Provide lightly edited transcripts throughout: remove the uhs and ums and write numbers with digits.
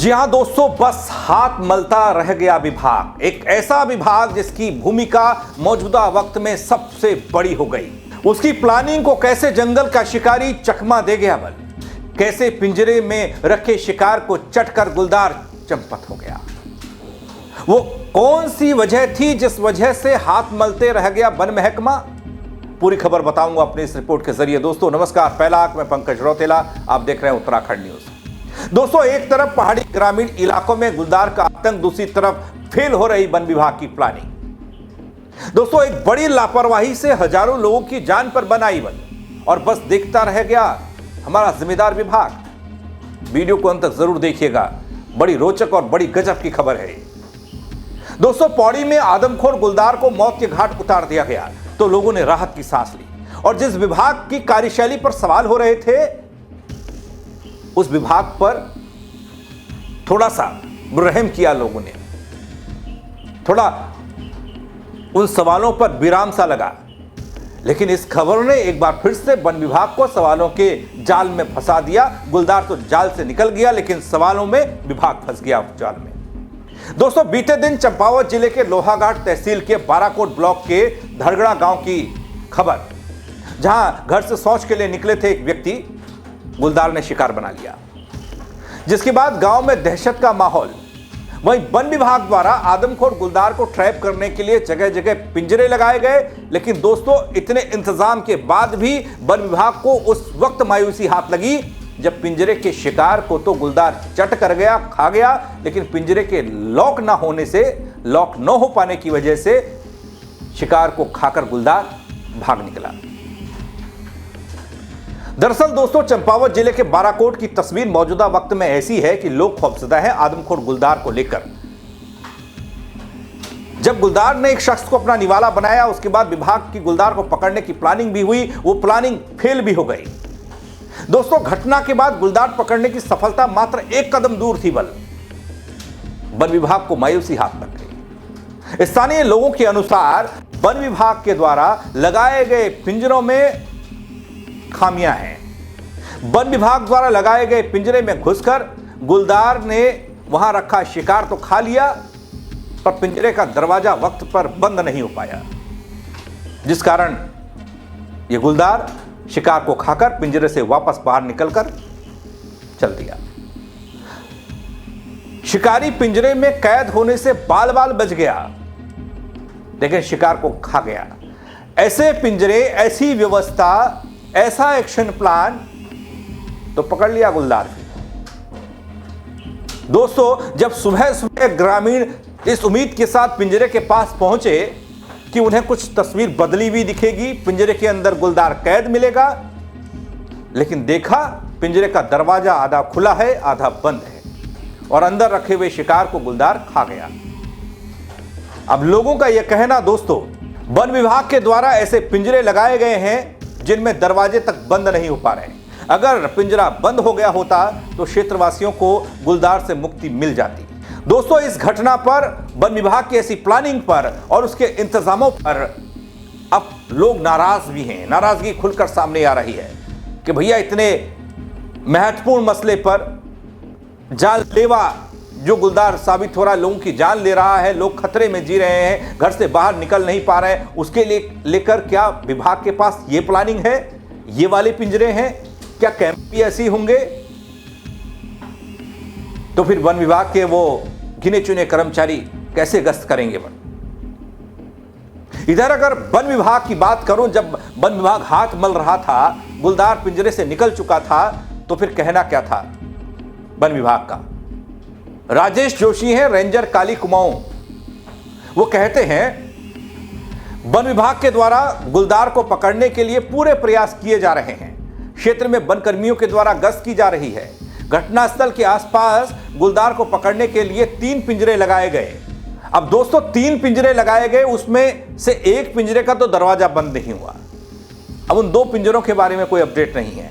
जी हां दोस्तों, बस हाथ मलता रह गया विभाग। एक ऐसा विभाग जिसकी भूमिका मौजूदा वक्त में सबसे बड़ी हो गई। उसकी प्लानिंग को कैसे जंगल का शिकारी चकमा दे गया बल, कैसे पिंजरे में रखे शिकार को चटकर गुलदार चंपत हो गया। वो कौन सी वजह थी जिस वजह से हाथ मलते रह गया वन महकमा? पूरी खबर बताऊंगा अपनी इस रिपोर्ट के जरिए। दोस्तों नमस्कार, पहला आंख में पंकज रौतेला, आप देख रहे हैं उत्तराखंड न्यूज। दोस्तों, एक तरफ पहाड़ी ग्रामीण इलाकों में गुलदार का आतंक, दूसरी तरफ फेल हो रही वन विभाग की प्लानिंग। दोस्तों, एक बड़ी लापरवाही से हजारों लोगों की जान पर बन आई वन, और बस देखता रह गया हमारा जिम्मेदार विभाग। वीडियो को अंत तक जरूर देखिएगा, बड़ी रोचक और बड़ी गजब की खबर है। दोस्तों, पौड़ी में आदमखोर गुलदार को मौत के घाट उतार दिया गया तो लोगों ने राहत की सांस ली, और जिस विभाग की कार्यशैली पर सवाल हो रहे थे उस विभाग पर थोड़ा सा रहम किया लोगों ने, थोड़ा उन सवालों पर विराम सा लगा। लेकिन इस खबर ने एक बार फिर से वन विभाग को सवालों के जाल में फंसा दिया। गुलदार तो जाल से निकल गया, लेकिन सवालों में विभाग फंस गया उस जाल में। दोस्तों, बीते दिन चंपावत जिले के लोहाघाट तहसील के बाराकोट ब्लॉक के धरगड़ा गांव की खबर, जहां घर से शौच के लिए निकले थे एक व्यक्ति, गुलदार ने शिकार बना लिया, जिसके बाद गांव में दहशत का माहौल। वहीं वन विभाग द्वारा आदमखोर गुलदार को ट्रैप करने के लिए जगह जगह पिंजरे लगाए गए। लेकिन दोस्तों, इतने इंतजाम के बाद भी वन विभाग को उस वक्त मायूसी हाथ लगी जब पिंजरे के शिकार को तो गुलदार चट कर गया, खा गया, लेकिन पिंजरे के लॉक ना होने से, लॉक न हो पाने की वजह से शिकार को खाकर गुलदार भाग निकला। दरअसल दोस्तों, चंपावत जिले के बाराकोट की तस्वीर मौजूदा वक्त में ऐसी है कि लोग खौफजदा हैं आदमखोर गुलदार को लेकर। जब गुलदार ने एक शख्स को अपना निवाला बनाया, उसके बाद विभाग की गुलदार को पकड़ने की प्लानिंग भी हुई, वो प्लानिंग फेल भी हो गई। दोस्तों, घटना के बाद गुलदार पकड़ने की सफलता मात्र एक कदम दूर थी, बल वन विभाग को मायूसी हाथ लग गई। स्थानीय लोगों के अनुसार वन विभाग के द्वारा लगाए गए पिंजरों में खामियां हैं। वन विभाग द्वारा लगाए गए पिंजरे में घुसकर गुलदार ने वहां रखा शिकार तो खा लिया, पर पिंजरे का दरवाजा वक्त पर बंद नहीं हो पाया, जिस कारण यह गुलदार शिकार को खाकर पिंजरे से वापस बाहर निकलकर चल दिया। शिकारी पिंजरे में कैद होने से बाल बाल बच गया, लेकिन शिकार को खा गया। ऐसे पिंजरे, ऐसी व्यवस्था, ऐसा एक्शन प्लान, तो पकड़ लिया गुलदार भी। दोस्तों, जब सुबह सुबह ग्रामीण इस उम्मीद के साथ पिंजरे के पास पहुंचे कि उन्हें कुछ तस्वीर बदली हुई दिखेगी, पिंजरे के अंदर गुलदार कैद मिलेगा, लेकिन देखा पिंजरे का दरवाजा आधा खुला है, आधा बंद है, और अंदर रखे हुए शिकार को गुलदार खा गया। अब लोगों का यह कहना, दोस्तों, वन विभाग के द्वारा ऐसे पिंजरे लगाए गए हैं जिनमें दरवाजे तक बंद नहीं हो पा रहे। अगर पिंजरा बंद हो गया होता तो क्षेत्रवासियों को गुलदार से मुक्ति मिल जाती। दोस्तों, इस घटना पर, वन विभाग की ऐसी प्लानिंग पर और उसके इंतजामों पर अब लोग नाराज भी हैं। नाराजगी खुलकर सामने आ रही है कि भैया, इतने महत्वपूर्ण मसले पर जानलेवा जो गुलदार साबित हो रहा है, लोगों की जान ले रहा है, लोग खतरे में जी रहे हैं, घर से बाहर निकल नहीं पा रहे हैं, उसके लेकर क्या विभाग के पास ये प्लानिंग है? ये वाले पिंजरे हैं? क्या कैंप भी ऐसे होंगे? तो फिर वन विभाग के वो गिने चुने कर्मचारी कैसे गश्त करेंगे? इधर अगर वन विभाग की बात करूं, जब वन विभाग हाथ मल रहा था, गुलदार पिंजरे से निकल चुका था, तो फिर कहना क्या था वन विभाग का? राजेश जोशी हैं, रेंजर काली कुमाऊं। वो कहते हैं, वन विभाग के द्वारा गुलदार को पकड़ने के लिए पूरे प्रयास किए जा रहे हैं। क्षेत्र में वन कर्मियों के द्वारा गश्त की जा रही है। घटनास्थल के आसपास गुलदार को पकड़ने के लिए 3 पिंजरे लगाए गए। अब दोस्तों, 3 पिंजरे लगाए गए, उसमें से एक पिंजरे का तो दरवाजा बंद नहीं हुआ। अब उन 2 पिंजरों के बारे में कोई अपडेट नहीं है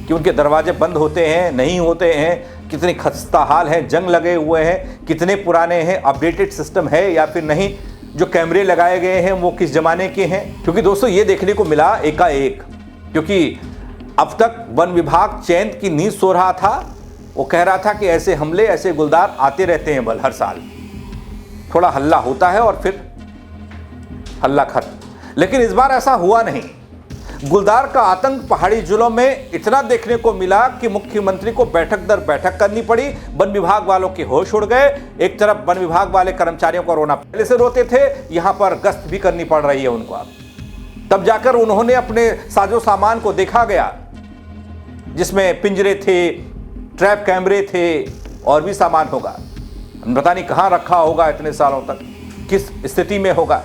कि उनके दरवाजे बंद होते हैं, नहीं होते हैं, कितनी खस्ता हाल है, जंग लगे हुए हैं, कितने पुराने हैं, अपडेटेड सिस्टम है या फिर नहीं, जो कैमरे लगाए गए हैं वो किस जमाने के हैं। क्योंकि दोस्तों, ये देखने को मिला एकाएक, क्योंकि अब तक वन विभाग चैन की नींद सो रहा था वो कह रहा था कि ऐसे हमले, ऐसे गुलदार आते रहते हैं बल हर साल, थोड़ा हल्ला होता है और फिर हल्ला खत्म। लेकिन इस बार ऐसा हुआ नहीं। गुलदार का आतंक पहाड़ी जिलों में इतना देखने को मिला कि मुख्यमंत्री को बैठक दर बैठक करनी पड़ी। वन विभाग वालों के होश उड़ गए। एक तरफ वन विभाग वाले कर्मचारियों को रोना पहले से रोते थे, यहां पर गश्त भी करनी पड़ रही है उनको अब। तब जाकर उन्होंने अपने साजो सामान को देखा गया, जिसमें पिंजरे थे, ट्रैप कैमरे थे और भी सामान होगा। पता नहीं कहां रखा होगा इतने सालों तक, किस स्थिति में होगा।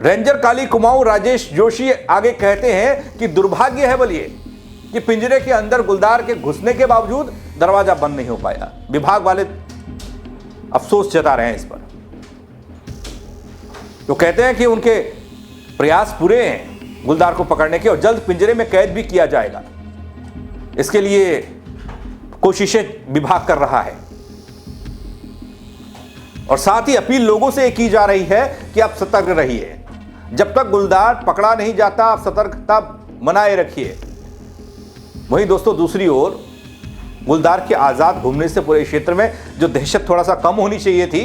रेंजर काली कुमाऊं राजेश जोशी आगे कहते हैं कि दुर्भाग्य है बोलिए कि पिंजरे के अंदर गुलदार के घुसने के बावजूद दरवाजा बंद नहीं हो पाया। विभाग वाले अफसोस जता रहे हैं इस पर। तो कहते हैं कि उनके प्रयास पूरे हैं गुलदार को पकड़ने के और जल्द पिंजरे में कैद भी किया जाएगा। इसके लिए कोशिशें विभाग कर रहा है और साथ ही अपील लोगों से की जा रही है कि आप सतर्क रहिए। जब तक गुलदार पकड़ा नहीं जाता आप सतर्कता बनाए रखिए। वहीं दोस्तों दूसरी ओर गुलदार के आजाद घूमने से पूरे क्षेत्र में जो दहशत थोड़ा सा कम होनी चाहिए थी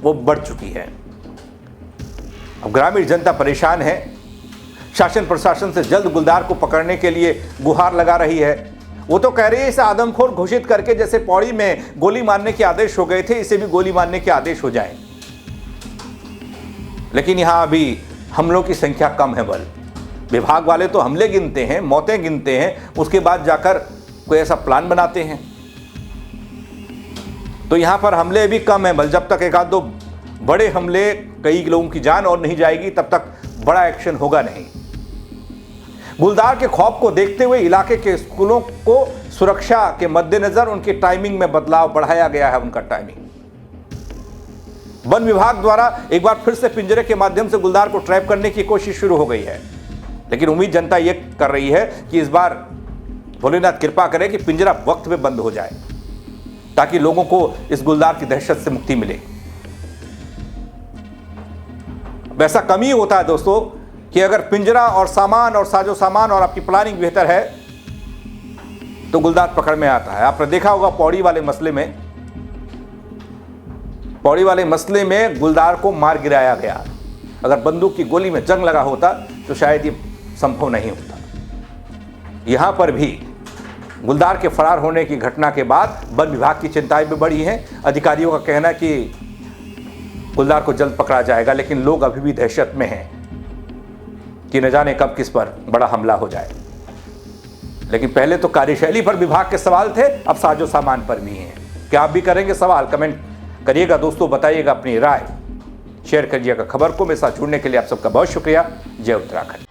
वो बढ़ चुकी है। अब ग्रामीण जनता परेशान है। शासन प्रशासन से जल्द गुलदार को पकड़ने के लिए गुहार लगा रही है। वो तो कह रही है इसे आदमखोर घोषित करके जैसे पौड़ी में गोली मारने के आदेश हो गए थे, इसे भी गोली मारने के आदेश हो जाएं। लेकिन यहां अभी हमलों की संख्या कम है बल। विभाग वाले तो हमले गिनते हैं, मौतें गिनते हैं, उसके बाद जाकर कोई ऐसा प्लान बनाते हैं। तो यहां पर हमले भी कम है बल। जब तक एक आध दो बड़े हमले, कई लोगों की जान और नहीं जाएगी, तब तक बड़ा एक्शन होगा नहीं। गुलदार के खौफ को देखते हुए इलाके के स्कूलों को सुरक्षा के मद्देनजर उनकी टाइमिंग में बदलाव बढ़ाया गया है। उनका टाइमिंग वन विभाग द्वारा एक बार फिर से पिंजरे के माध्यम से गुलदार को ट्रैप करने की कोशिश शुरू हो गई है। लेकिन उम्मीद जनता यह कर रही है कि इस बार भोलेनाथ कृपा करे कि पिंजरा वक्त पे बंद हो जाए, ताकि लोगों को इस गुलदार की दहशत से मुक्ति मिले। वैसा कम ही होता है दोस्तों कि अगर पिंजरा और सामान और साजो सामान और आपकी प्लानिंग बेहतर है तो गुलदार पकड़ में आता है। आपने देखा होगा पौड़ी वाले मसले में गुलदार को मार गिराया गया। अगर बंदूक की गोली में जंग लगा होता तो शायद ये संभव नहीं होता। यहां पर भी गुलदार के फरार होने की घटना के बाद वन विभाग की चिंताएं भी बढ़ी हैं। अधिकारियों का कहना है कि गुलदार को जल्द पकड़ा जाएगा, लेकिन लोग अभी भी दहशत में हैं कि न जाने कब किस पर बड़ा हमला हो जाए। लेकिन पहले तो कार्यशैली पर विभाग के सवाल थे, अब साजो सामान पर भी हैं। क्या आप भी करेंगे सवाल? कमेंट करिएगा दोस्तों, बताइएगा अपनी राय, शेयर करिएगा खबर को। मेरे साथ जुड़ने के लिए आप सबका बहुत शुक्रिया। जय उत्तराखंड।